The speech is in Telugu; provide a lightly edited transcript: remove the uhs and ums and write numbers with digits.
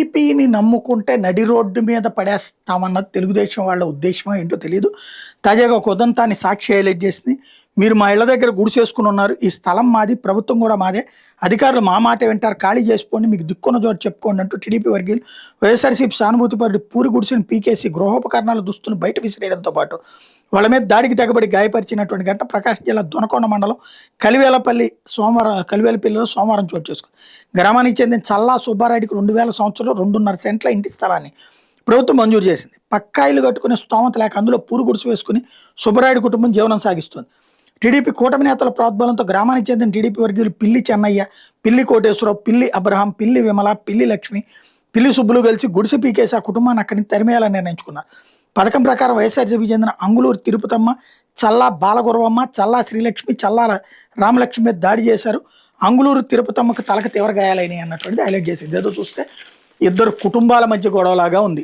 టీడీపీని నమ్ముకుంటే నడి రోడ్డు మీద పడేస్తామన్నది తెలుగుదేశం వాళ్ళ ఉద్దేశమో ఏంటో తెలియదు. తాజాగా ఒక ఉదంతాన్ని సాక్షి హైలైట్ చేసింది. మీరు మా ఇళ్ల దగ్గర గుడిసేసుకుని ఉన్నారు, ఈ స్థలం మాది, ప్రభుత్వం కూడా మాదే, అధికారులు మా మాట వింటారు, ఖాళీ చేసుకోండి, మీకు దిక్కున్న చోటు చెప్పుకోండి అంటూ టీడీపీ వర్గీయులు వైఎస్ఆర్సీపీ సానుభూతిపరుడు పూరి గుడిసెను పీకేసి గృహోపకరణాల దుస్తును బయట విసిరేయడంతో పాటు వాళ్ళ మీద దాడికి తెగబడి గాయపరిచినటువంటి ఘటన ప్రకాశం జిల్లా దొనకొండ మండలం కలివేలపల్లిలో సోమవారం చోటు చేసుకుంది. గ్రామానికి చెందిన చల్లా సుబ్బారెడ్డికి 2000 సంవత్సరంలో 2.5 సెంట్ల ఇంటి స్థలాన్ని ప్రభుత్వం మంజూరు చేసింది. పక్కా ఇల్లు కట్టుకునే స్తోమత లేక అందులో పూరు గుడిసె వేసుకుని సుబ్బారెడ్డి కుటుంబం జీవనం సాగిస్తుంది. టీడీపీ కూటమి నేతల ప్రోద్బలంతో గ్రామానికి చెందిన టీడీపీ వర్గీయులు పిల్లి చెన్నయ్య, పిల్లి కోటేశ్వరరావు, పిల్లి అబ్రహాం, పిల్లి విమల, పిల్లి లక్ష్మి, పిల్లి సుబ్బులు కలిసి గుడిసె పీకేసి ఆ కుటుంబాన్ని అక్కడి నుంచి తరిమేయాలని నిర్ణయించుకున్నారు. పథకం ప్రకారం వైఎస్ఆర్సీపీ చెందిన అంగుళూరు తిరుపతమ్మ, చల్లా బాలగురవమ్మ, చల్లా శ్రీలక్ష్మి, చల్లా రామలక్ష్మి మీద దాడి చేశారు. అంగుళూరు తిరుపతమ్మకు తలకు తీవ్ర గాయాలైనాయి అన్నటువంటిది హైలైట్ చేసింది. ఏదో చూస్తే ఇద్దరు కుటుంబాల మధ్య గొడవలాగా ఉంది.